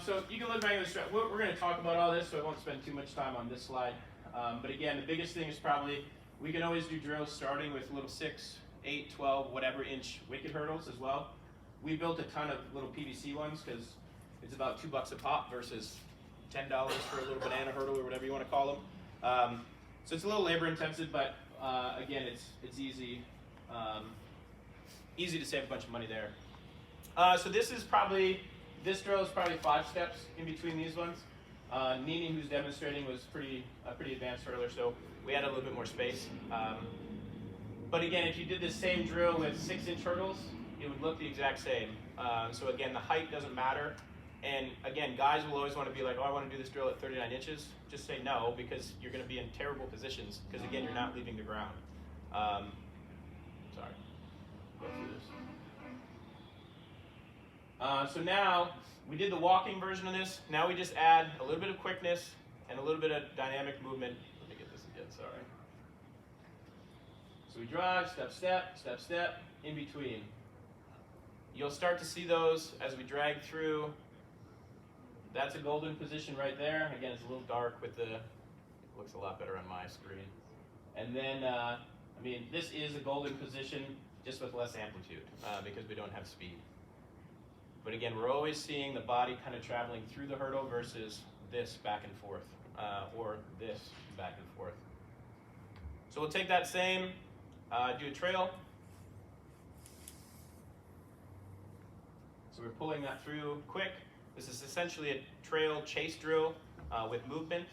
So you can look back at the strap. We're going to talk about all this, so I won't spend too much time on this slide. But again, the biggest thing is probably, we can always do drills starting with little 6, 8, 12, whatever inch wicket hurdles as well. We built a ton of little PVC ones because it's about $2 a pop versus $10 for a little banana hurdle or whatever you want to call them. So it's a little labor intensive, but again, it's easy. Easy to save a bunch of money there. So this drill is probably 5 steps in between these ones. Nini, who's demonstrating, was a pretty advanced hurdler, so we had a little bit more space. But again, if you did this same drill with 6-inch hurdles, it would look the exact same. So again, the height doesn't matter. And again, guys will always want to be like, oh, I want to do this drill at 39 inches. Just say no, because you're going to be in terrible positions, because again, you're not leaving the ground. Sorry. Go through this. So now, we did the walking version of this. Now we just add a little bit of quickness and a little bit of dynamic movement. Let me get this again, sorry. So we drive, step, step, step, step, in between. You'll start to see those as we drag through. That's a golden position right there. Again, it's a little dark with it looks a lot better on my screen. And then I mean, this is a golden position just with less amplitude because we don't have speed. But again, we're always seeing the body kind of traveling through the hurdle versus this back and forth, or this back and forth. So we'll take that same, do a trail. So we're pulling that through quick. This is essentially a trail chase drill with movement.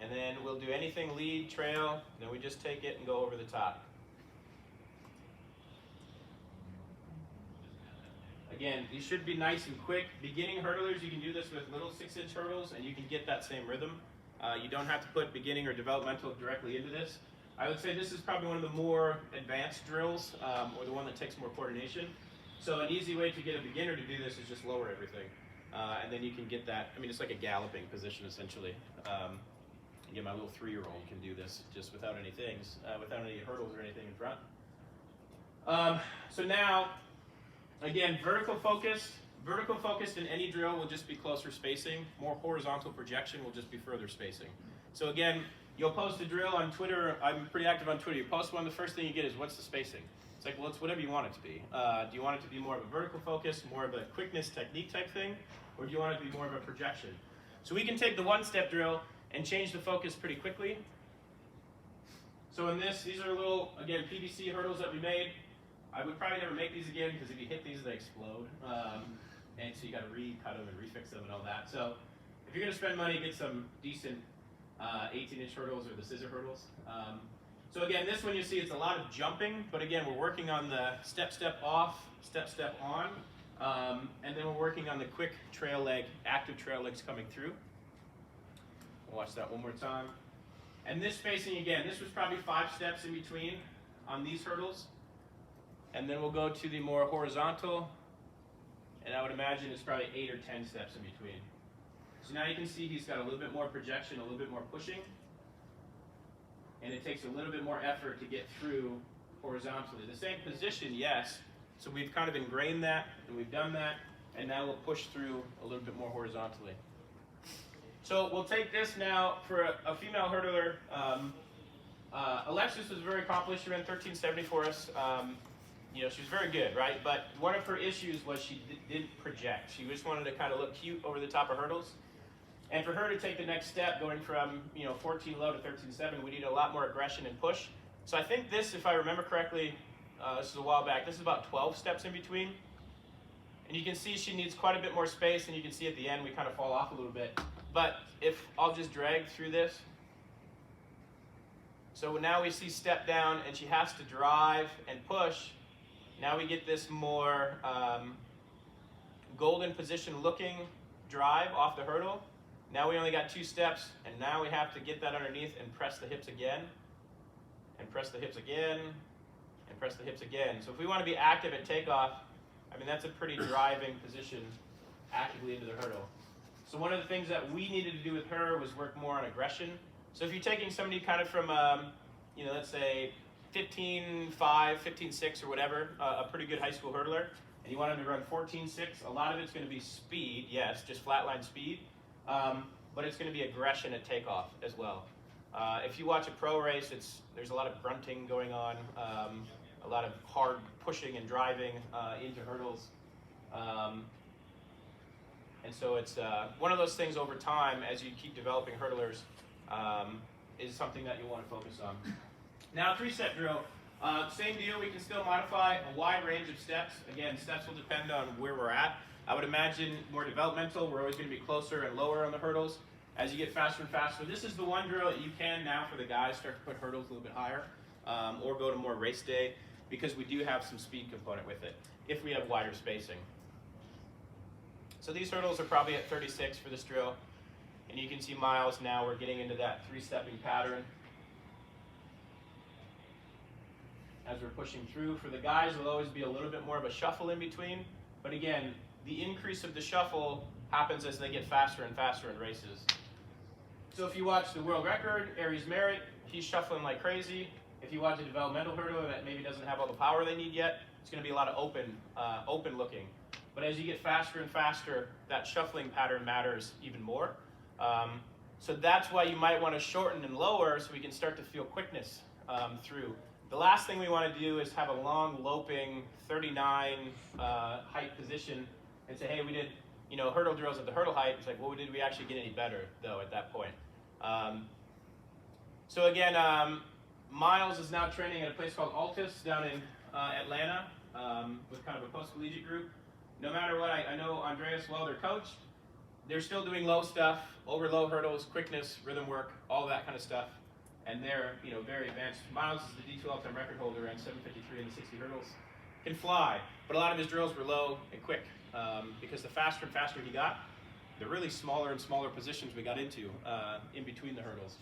And then we'll do anything lead, trail, then we just take it and go over the top. Again, these should be nice and quick. Beginning hurdlers, you can do this with little 6-inch hurdles and you can get that same rhythm. You don't have to put beginning or developmental directly into this. I would say this is probably one of the more advanced drills, or the one that takes more coordination. So an easy way to get a beginner to do this is just lower everything. And then you can get that, I mean, it's like a galloping position essentially. Again, my little 3-year-old can do this just without any things, without any hurdles or anything in front. So now, again, vertical focused in any drill will just be closer spacing. More horizontal projection will just be further spacing. So again, you'll post a drill on Twitter. I'm pretty active on Twitter. You post one, the first thing you get is, what's the spacing? It's like, well, it's whatever you want it to be. Do you want it to be more of a vertical focus, more of a quickness technique type thing, or do you want it to be more of a projection? So we can take the one-step drill and change the focus pretty quickly. So in this, these are little, again, PVC hurdles that we made. I would probably never make these again because if you hit these, they explode. And so you got to recut them and refix them and all that. So if you're going to spend money, get some decent 18-inch hurdles or the scissor hurdles. So again, this one you see it's a lot of jumping, but again, we're working on the step, step off, step, step on, and then we're working on the quick trail leg, active trail legs coming through. We'll watch that one more time. And this spacing, again, this was probably 5 steps in between on these hurdles. And then we'll go to the more horizontal, and I would imagine it's probably 8 or 10 steps in between. So now you can see he's got a little bit more projection, a little bit more pushing, and it takes a little bit more effort to get through horizontally. The same position, yes, so we've kind of ingrained that, and we've done that, and now we'll push through a little bit more horizontally. So we'll take this now for a female hurdler. Alexis was very accomplished. She ran 1370 for us. You know, she was very good, right? But one of her issues was she didn't project. She just wanted to kind of look cute over the top of hurdles. And for her to take the next step, going from 14 low to 13.7, we need a lot more aggression and push. So I think this, if I remember correctly, this is a while back, this is about 12 steps in between. And you can see she needs quite a bit more space, and you can see at the end we kind of fall off a little bit. But if I'll just drag through this. So now we see step down, and she has to drive and push. Now we get this more golden position looking drive off the hurdle. Now we only got 2 steps, and now we have to get that underneath and press the hips again, and press the hips again, and press the hips again. So if we want to be active at takeoff, I mean, that's a pretty driving position actively into the hurdle. So one of the things that we needed to do with her was work more on aggression. So if you're taking somebody kind of from, let's say 15.5, 15.6 or whatever, a pretty good high school hurdler, and you want them to run 14.6, a lot of it's going to be speed, yes, just flatline speed, but it's going to be aggression at takeoff as well. If you watch a pro race, there's a lot of grunting going on, a lot of hard pushing and driving into hurdles. And so it's one of those things over time, as you keep developing hurdlers, is something that you want to focus on. Now, 3-step drill, same deal, we can still modify a wide range of steps. Again, steps will depend on where we're at. I would imagine more developmental, we're always going to be closer and lower on the hurdles as you get faster and faster. This is the one drill that you can now for the guys start to put hurdles a little bit higher, or go to more race day, because we do have some speed component with it, if we have wider spacing. So these hurdles are probably at 36 for this drill, and you can see miles now, we're getting into that 3-stepping pattern. As we're pushing through, for the guys, there'll always be a little bit more of a shuffle in between, but again, the increase of the shuffle happens as they get faster and faster in races. So if you watch the world record, Aries Merritt, he's shuffling like crazy. If you watch a developmental hurdler that maybe doesn't have all the power they need yet, it's going to be a lot of open looking. But as you get faster and faster, that shuffling pattern matters even more. So that's why you might want to shorten and lower so we can start to feel quickness through. The last thing we want to do is have a long loping 39 height position and say, hey, we did hurdle drills at the hurdle height. It's like, well, did we actually get any better though at that point? So again, Miles is now training at a place called Altus down in Atlanta with kind of a post-collegiate group. No matter what, I know Andreas, well, their coach, they're still doing low stuff, over low hurdles, quickness, rhythm work, all that kind of stuff. And they're very advanced. Miles is the D2 all-time record holder and 753 in the 60 hurdles. Can fly, but a lot of his drills were low and quick because the faster and faster he got, the really smaller and smaller positions we got into in between the hurdles.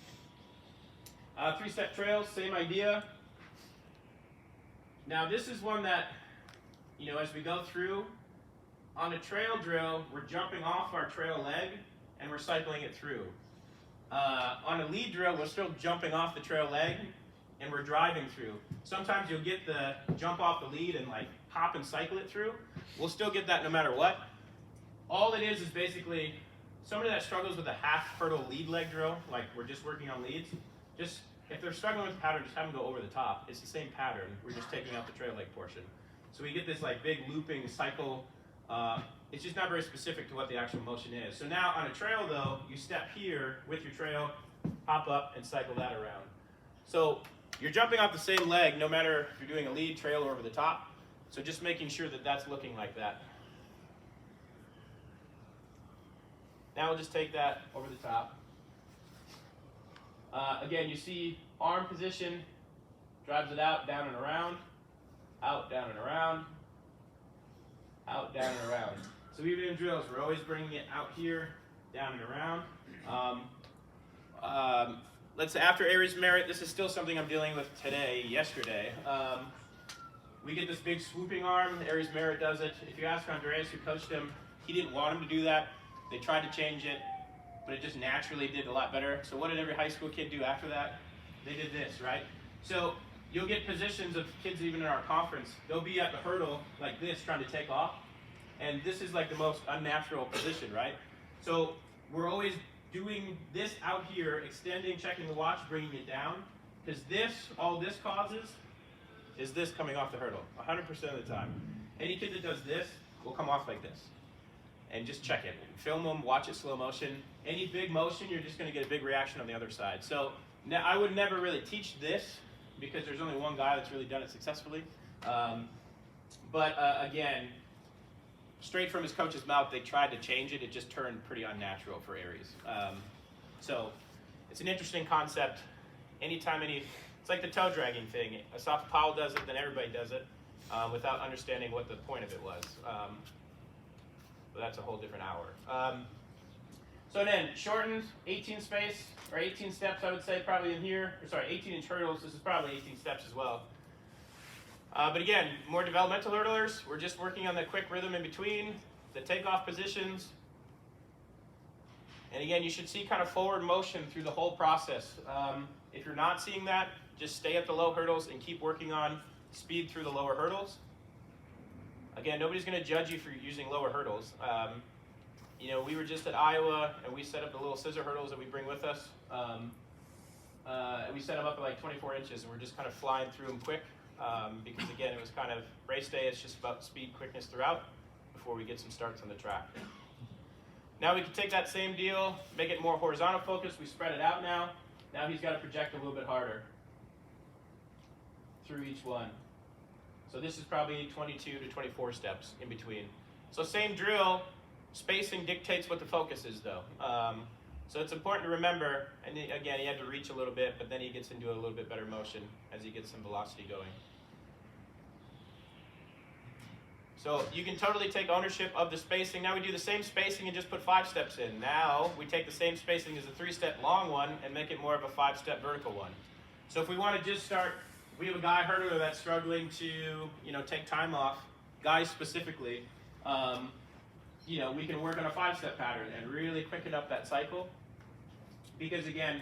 Three-step trails, same idea. Now this is one that, as we go through, on a trail drill, we're jumping off our trail leg and we're cycling it through. On a lead drill, we're still jumping off the trail leg and we're driving through. Sometimes you'll get the jump off the lead and like hop and cycle it through. We'll still get that no matter what. All it is basically somebody that struggles with a half hurdle lead leg drill, like we're just working on leads, just if they're struggling with the pattern, just have them go over the top. It's the same pattern. We're just taking out the trail leg portion. So we get this like big looping cycle. It's just not very specific to what the actual motion is. So now on a trail though, you step here with your trail, hop up and cycle that around. So you're jumping off the same leg no matter if you're doing a lead, trail, or over the top. So just making sure that that's looking like that. Now we'll just take that over the top. Again, you see arm position, drives it out, down and around, out, down and around, out, down and around. So even in drills, we're always bringing it out here, down and around. Let's say after Aries Merit, this is still something I'm dealing with yesterday. We get this big swooping arm, Aries Merit does it. If you ask Andreas who coached him, he didn't want him to do that. They tried to change it, but it just naturally did a lot better. So what did every high school kid do after that? They did this, right? So you'll get positions of kids even in our conference, they'll be at the hurdle like this trying to take off. And this is like the most unnatural position, right? So we're always doing this out here, extending, checking the watch, bringing it down. Because all this causes is this coming off the hurdle, 100% of the time. Any kid that does this will come off like this. And just check it. Film them, watch it slow motion. Any big motion, you're just going to get a big reaction on the other side. So now I would never really teach this because there's only one guy that's really done it successfully. Again, straight from his coach's mouth, they tried to change it. It just turned pretty unnatural for Aries. So it's an interesting concept. It's like the toe dragging thing. Asaf Powell does it, then everybody does it without understanding what the point of it was. But that's a whole different hour. So then, shortened 18 space, or 18 steps, I would say, probably in here. 18-inch hurdles. This is probably 18 steps as well. But again, more developmental hurdlers, we're just working on the quick rhythm in between, the takeoff positions. And again, you should see kind of forward motion through the whole process. If you're not seeing that, just stay at the low hurdles and keep working on speed through the lower hurdles. Again, nobody's going to judge you for using lower hurdles. We were just at Iowa, and we set up the little scissor hurdles that we bring with us. We set them up at like 24 inches, and we're just kind of flying through them quick. Because again, it was kind of race day. It's just about speed, quickness throughout before we get some starts on the track. Now we can take that same deal, make it more horizontal focused. We spread it out now. Now he's got to project a little bit harder through each one. So this is probably 22 to 24 steps in between. So same drill, spacing dictates what the focus is though. So it's important to remember, and again, he had to reach a little bit, but then he gets into a little bit better motion as he gets some velocity going. So you can totally take ownership of the spacing. Now we do the same spacing and just put 5 steps in. Now we take the same spacing as a 3-step long one and make it more of a 5-step vertical one. So if we want to just start, we have a guy hurdler that's struggling to, take time off, guys specifically, we can work on a 5-step pattern and really quicken up that cycle. Because again,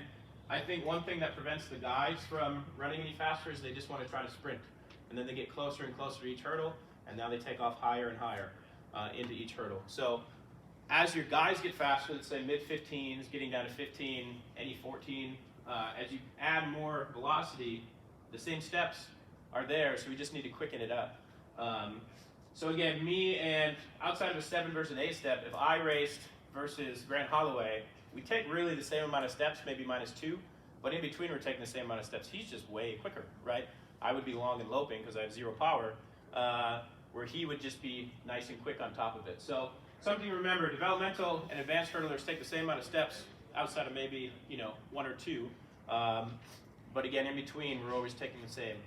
I think one thing that prevents the guys from running any faster is they just want to try to sprint. And then they get closer and closer to each hurdle, and now they take off higher and higher into each hurdle. So as your guys get faster, let's say mid-15s, getting down to 15, any 14, as you add more velocity, the same steps are there, so we just need to quicken it up. So again, me and outside of a 7 versus an 8 step, if I raced versus Grant Holloway, we take really the same amount of steps, maybe -2, but in between we're taking the same amount of steps. He's just way quicker, right? I would be long and loping because I have 0 power, where he would just be nice and quick on top of it. So something to remember, developmental and advanced hurdlers take the same amount of steps outside of maybe, 1 or 2. But again, in between, we're always taking the same.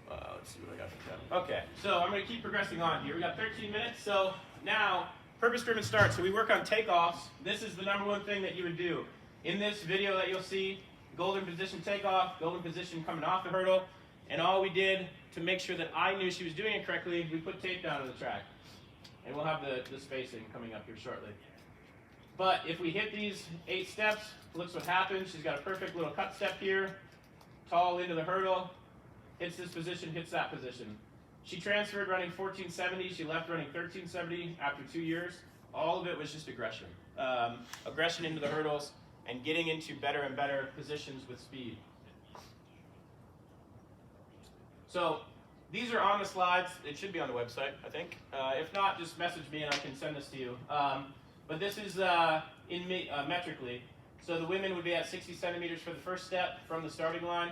Let's see what I got for them. Okay, so I'm going to keep progressing on here. We got 13 minutes, so now purpose-driven start. So we work on takeoffs. This is the #1 thing that you would do. In this video that you'll see, golden position takeoff, golden position coming off the hurdle, and all we did to make sure that I knew she was doing it correctly, we put tape down on the track. And we'll have the spacing coming up here shortly. But if we hit these 8 steps, looks what happens. She's got a perfect little cut step here, tall into the hurdle, hits this position, hits that position. She transferred running 1470, she left running 1370 after 2 years. All of it was just aggression. Aggression into the hurdles and getting into better and better positions with speed. So these are on the slides. It should be on the website, I think. If not, just message me and I can send this to you. But this is metrically. So the women would be at 60 centimeters for the first step from the starting line.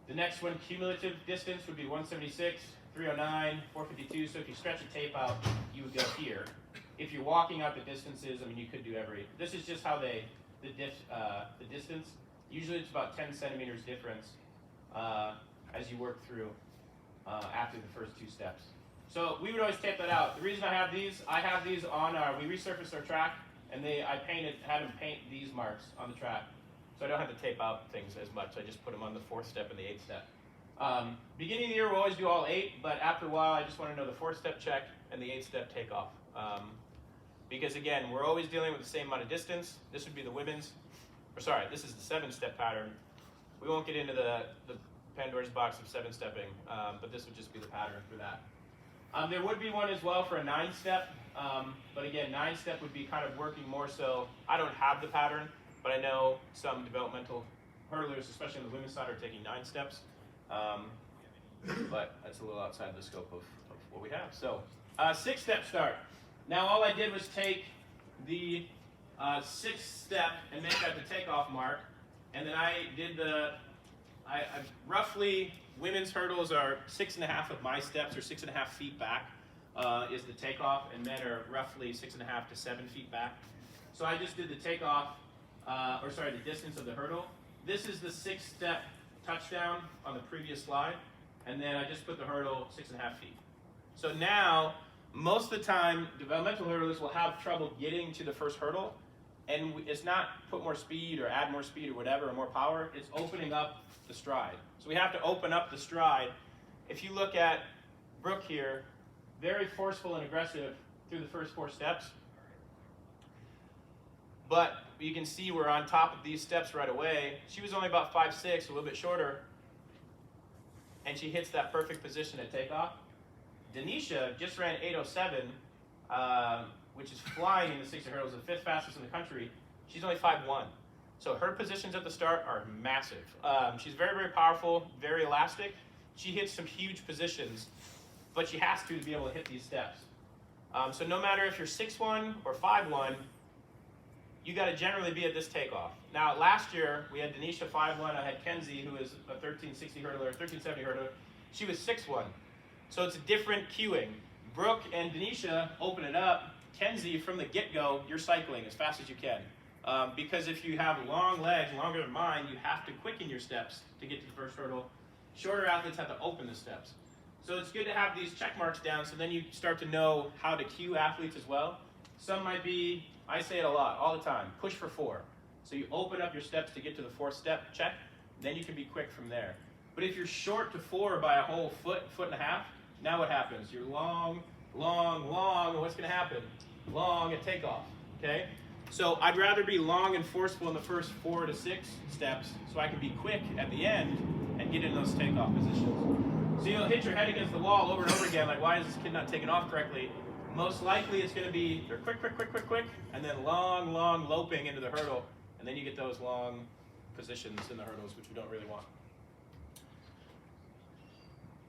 The next one, cumulative distance, would be 176, 309, 452. So if you stretch a tape out, you would go here. If you're walking out the distances, I mean, you could do this is just how the distance. Usually it's about 10 centimeters difference as you work through after the first 2 steps. So we would always tape that out. The reason I have these on we resurfaced our track, and had them paint these marks on the track. So I don't have to tape out things as much. I just put them on the 4th step and the 8th step. Beginning of the year, we'll always do all 8, but after a while, I just want to know the 4th step check and the 8th step takeoff. Because again, we're always dealing with the same amount of distance. This would be the women's, this is the 7-step pattern. We won't get into the Pandora's box of 7-stepping, but this would just be the pattern for that. There would be one as well for a 9-step, but again, 9-step would be kind of working more so. I don't have the pattern, but I know some developmental hurdlers, especially on the women's side, are taking 9 steps. But that's a little outside the scope of what we have. So 6-step start. Now all I did was take the 6th step and make that the takeoff mark, and then I did I roughly, women's hurdles are 6.5 of my steps, or 6.5 feet back is the takeoff, and men are roughly 6.5 to 7 feet back. So I just did the takeoff, the distance of the hurdle. This is the 6-step touchdown on the previous slide, and then I just put the hurdle 6.5 feet. So now, most of the time, developmental hurdlers will have trouble getting to the first hurdle, and it's not put more speed or add more speed or whatever, or more power, it's opening up the stride. So we have to open up the stride. If you look at Brooke here, very forceful and aggressive through the first 4 steps. But you can see we're on top of these steps right away. She was only about 5'6", a little bit shorter, and she hits that perfect position at takeoff. Denisha just ran 8:07, which is flying in the 60 hurdles, the 5th fastest in the country. She's only 5'1". So her positions at the start are massive. She's very, very powerful, very elastic. She hits some huge positions, but she has to be able to hit these steps. So no matter if you're 6'1" or 5'1", you got to generally be at this takeoff. Now, last year, we had Denisha 5'1", I had Kenzie, who is a 1360 hurdler, 1370 hurdler. She was 6'1". So it's a different cueing. Brooke and Denisha open it up. Kenzie, from the get-go, you're cycling as fast as you can. Because if you have long legs, longer than mine, you have to quicken your steps to get to the first hurdle. Shorter athletes have to open the steps. So it's good to have these check marks down, so then you start to know how to cue athletes as well. Some might be, I say it a lot, all the time, push for 4. So you open up your steps to get to the 4th step, check, then you can be quick from there. But if you're short to 4 by a whole foot and a half, now what happens? You're long, long, long, and what's going to happen? Long at takeoff, okay? So I'd rather be long and forceful in the first 4 to 6 steps so I can be quick at the end and get in those takeoff positions. So you'll hit your head against the wall over and over again, like, why is this kid not taking off correctly? most likely it's going to be they're quick, quick, quick, quick, quick, and then long, long loping into the hurdle, and then you get those long positions in the hurdles, which we don't really want.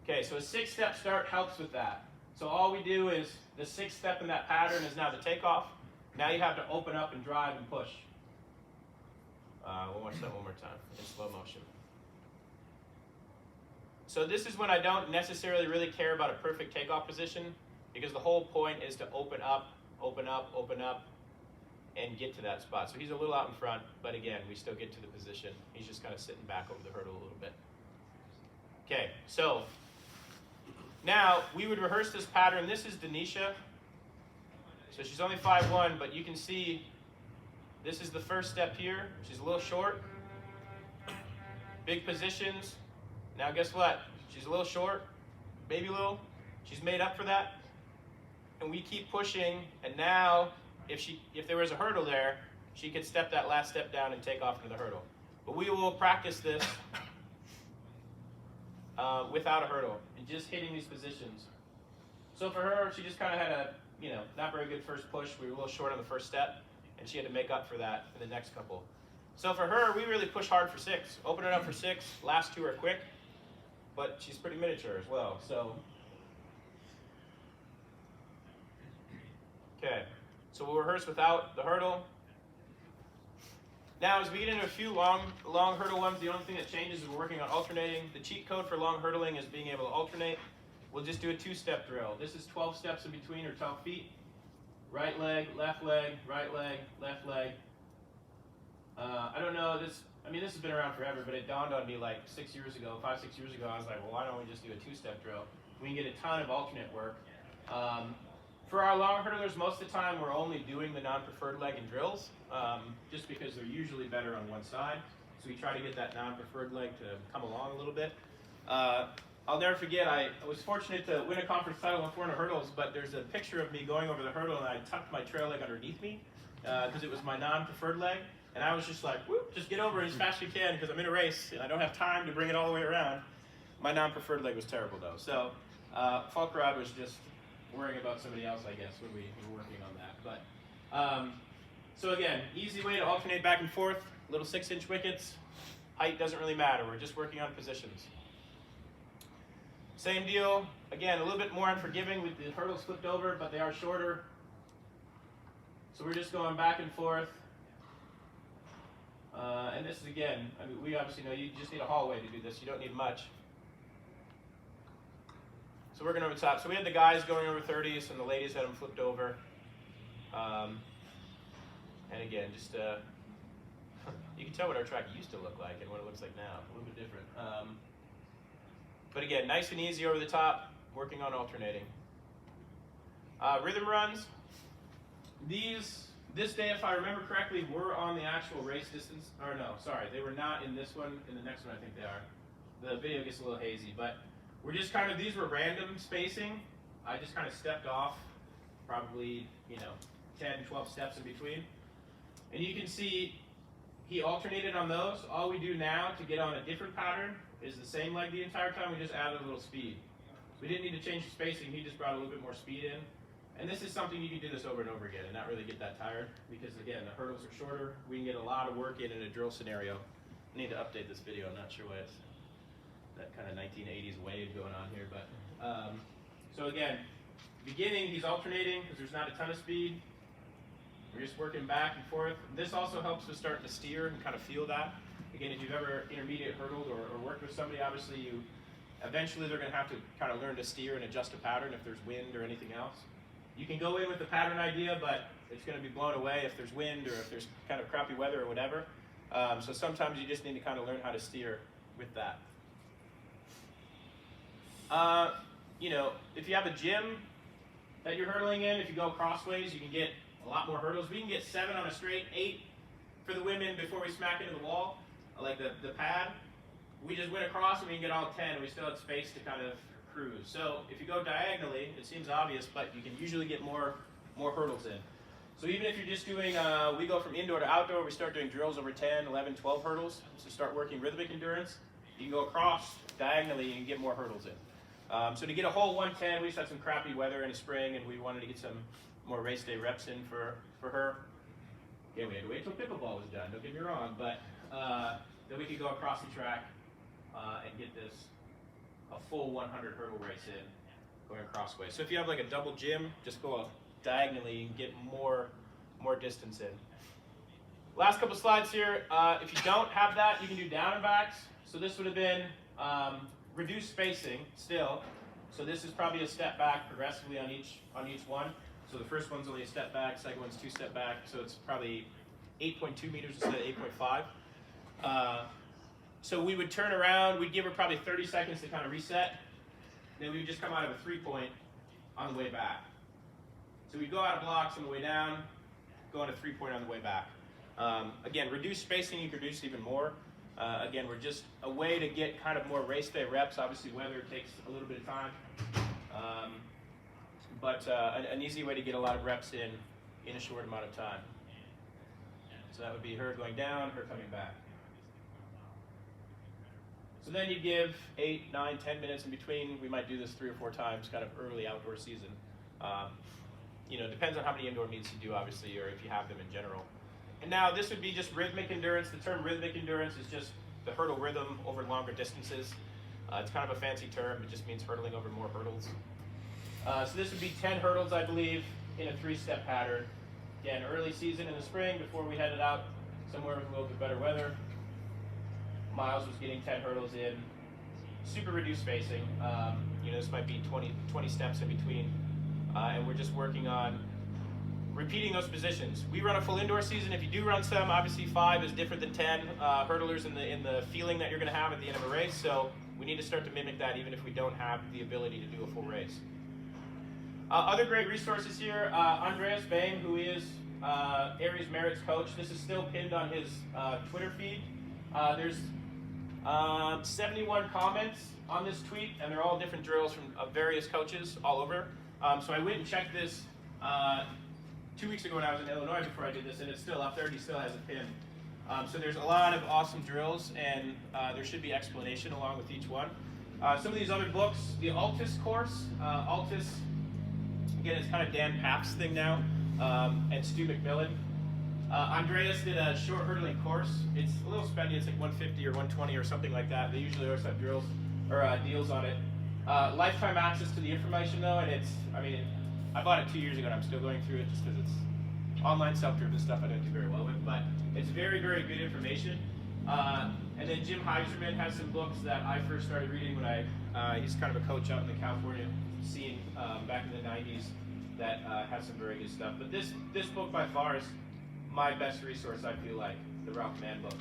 Okay, so a 6-step start helps with that. So all we do is the 6th step in that pattern is now the takeoff. Now you have to open up and drive and push. We'll watch that one more time in slow motion. So this is when I don't necessarily really care about a perfect takeoff position, because the whole point is to open up, open up, open up, and get to that spot. So he's a little out in front, but again, we still get to the position. He's just kind of sitting back over the hurdle a little bit. Okay, so now we would rehearse this pattern. This is Denisha. So she's only 5'1", but you can see this is the first step here. She's a little short. Big positions. Now guess what? She's a little short, maybe little. She's made up for that. And we keep pushing, and now if there was a hurdle there, she could step that last step down and take off into the hurdle. But we will practice this without a hurdle and just hitting these positions. So for her, she just kind of had a, not very good first push. We were a little short on the first step, and she had to make up for that in the next couple. So for her, we really push hard for 6. Open it up for 6. Last 2 are quick, but she's pretty miniature as well. So, okay. So we'll rehearse without the hurdle. Now, as we get into a few long hurdle ones, the only thing that changes is we're working on alternating. The cheat code for long hurdling is being able to alternate. We'll just do a 2-step drill. This is 12 steps in between, or 12 feet. Right leg, left leg, right leg, left leg. I don't know, this has been around forever, but it dawned on me like 5, 6 years ago, I was like, well, why don't we just do a 2-step drill? We can get a ton of alternate work. For our long hurdlers, most of the time we're only doing the non-preferred leg in drills, just because they're usually better on one side. So we try to get that non-preferred leg to come along a little bit. I'll never forget, I was fortunate to win a conference title in 400 hurdles, but there's a picture of me going over the hurdle and I tucked my trail leg underneath me because it was my non-preferred leg. And I was just like, whoop, just get over it as fast as you can because I'm in a race and I don't have time to bring it all the way around. My non-preferred leg was terrible though. So Falkrod was just worrying about somebody else, I guess, when we were working on that. But so again, easy way to alternate back and forth, little 6-inch wickets. Height doesn't really matter, we're just working on positions. Same deal, again, a little bit more unforgiving with the hurdles flipped over, but they are shorter. So we're just going back and forth. And this is again, we obviously know you just need a hallway to do this, you don't need much. So working over the top. So we had the guys going over 30s and the ladies had them flipped over. And again, just you can tell what our track used to look like and what it looks like now, a little bit different. But again, nice and easy over the top, working on alternating. Rhythm runs. This day, if I remember correctly, were on the actual race distance. Or no, sorry, they were not in this one. In the next one, I think they are. The video gets a little hazy, but we're just kind of, these were random spacing. I just kind of stepped off, probably, 10, 12 steps in between. And you can see he alternated on those. All we do now to get on a different pattern is the same leg the entire time, we just added a little speed. We didn't need to change the spacing, he just brought a little bit more speed in. And this is something you can do this over and over again and not really get that tired, because again, the hurdles are shorter, we can get a lot of work in a drill scenario. I need to update this video, I'm not sure why it's that kind of 1980s wave going on here, but so again, beginning, he's alternating because there's not a ton of speed. We're just working back and forth. This also helps with starting to steer and kind of feel that. Again, if you've ever intermediate hurdled or worked with somebody, obviously eventually they're going to have to kind of learn to steer and adjust a pattern if there's wind or anything else. You can go in with the pattern idea, but it's going to be blown away if there's wind or if there's kind of crappy weather or whatever. So sometimes you just need to kind of learn how to steer with that. If you have a gym that you're hurdling in, if you go crossways, you can get a lot more hurdles. We can get 7 on a straight, 8 for the women before we smack into the wall, like the pad. We just went across and we can get all 10 and we still have space to kind of cruise. So if you go diagonally, it seems obvious, but you can usually get more hurdles in. So even if you're just doing, we go from indoor to outdoor, we start doing drills over 10, 11, 12 hurdles. So start working rhythmic endurance. You can go across diagonally and get more hurdles in. So to get a whole 110, we just had some crappy weather in the spring, and we wanted to get some more race day reps in for her. Yeah, we had to wait till pickleball was done, don't get me wrong, but then we could go across the track and get a full 100 hurdle race in, going crossway. So if you have like a double gym, just go diagonally and get more distance in. Last couple slides here. If you don't have that, you can do down and backs. So this would have been reduced spacing still. So this is probably a step back progressively on each one. So the first one's only a step back, second one's 2 step back. So it's probably 8.2 meters instead of 8.5. So we would turn around, we'd give her probably 30 seconds to kind of reset. Then we would just come out of a 3-point on the way back. So we'd go out of blocks on the way down, go on a 3-point on the way back. Again, reduced spacing, you can reduce even more. Again, we're just a way to get kind of more race day reps. Obviously, weather takes a little bit of time. But an easy way to get a lot of reps in a short amount of time. So that would be her going down, her coming back. So then you give 8, 9, 10 minutes in between. We might do this 3 or 4 times, kind of early outdoor season. Depends on how many indoor meets you do, obviously, or if you have them in general. And now this would be just rhythmic endurance. The term rhythmic endurance is just the hurdle rhythm over longer distances. It's kind of a fancy term. It just means hurdling over more hurdles. So this would be 10 hurdles, I believe, in a 3-step pattern. Again, early season in the spring before we headed out somewhere with a little bit better weather. Miles was getting 10 hurdles in. Super reduced spacing. This might be 20 steps in between. And we're just working on repeating those positions. We run a full indoor season. If you do run some, obviously 5 is different than 10 hurdlers in the feeling that you're going to have at the end of a race. So we need to start to mimic that even if we don't have the ability to do a full race. Other great resources here, Andreas Bain, who is Aries Merit's coach. This is still pinned on his Twitter feed. There's 71 comments on this tweet, and they're all different drills from various coaches all over. So I went and checked this 2 weeks ago when I was in Illinois before I did this, and it's still up there. He still has it pinned. So there's a lot of awesome drills, and there should be explanation along with each one. Some of these other books, the Altus course, Altus, again, it's kind of Dan Papp's thing now, and Stu McMillan. Andreas did a short hurdling course. It's a little spendy. It's like 150 or 120 or something like that. They usually always have drills or deals on it. Lifetime access to the information though, and I bought it 2 years ago and I'm still going through it just because it's online self-driven stuff I don't do very well with, but it's very, very good information. And then Jim Heiserman has some books that I first started reading when he's kind of a coach out in the California scene back in the 90s that has some very good stuff. But this book by far is my best resource, I feel like, the Ralph Mann book.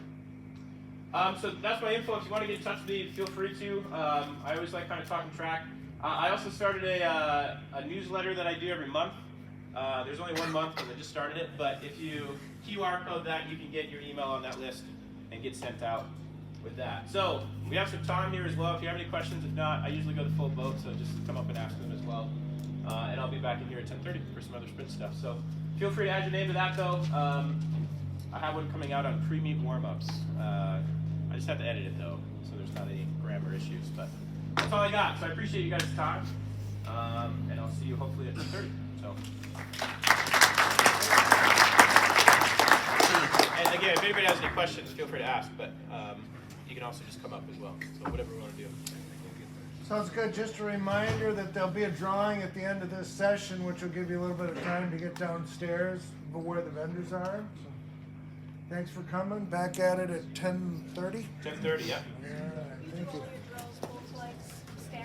So that's my info. If you want to get in touch with me, feel free to. I always like kind of talking track. I also started a newsletter that I do every month. There's only 1 month because I just started it, but if you QR code that, you can get your email on that list and get sent out with that. So we have some time here as well. If you have any questions, if not, I usually go the full boat, so just come up and ask them as well. And I'll be back in here at 10:30 for some other sprint stuff. So feel free to add your name to that though. I have one coming out on pre-meet warm-ups. I just have to edit it though, so there's not any grammar issues. But that's all I got. So I appreciate you guys' time, and I'll see you hopefully at 10:30. So. And again, if anybody has any questions, feel free to ask. But you can also just come up as well. So whatever we want to do. Sounds good. Just a reminder that there'll be a drawing at the end of this session, which will give you a little bit of time to get downstairs but where the vendors are. So, thanks for coming. Back at it at 10:30. 10:30, yeah. All right. Thank you.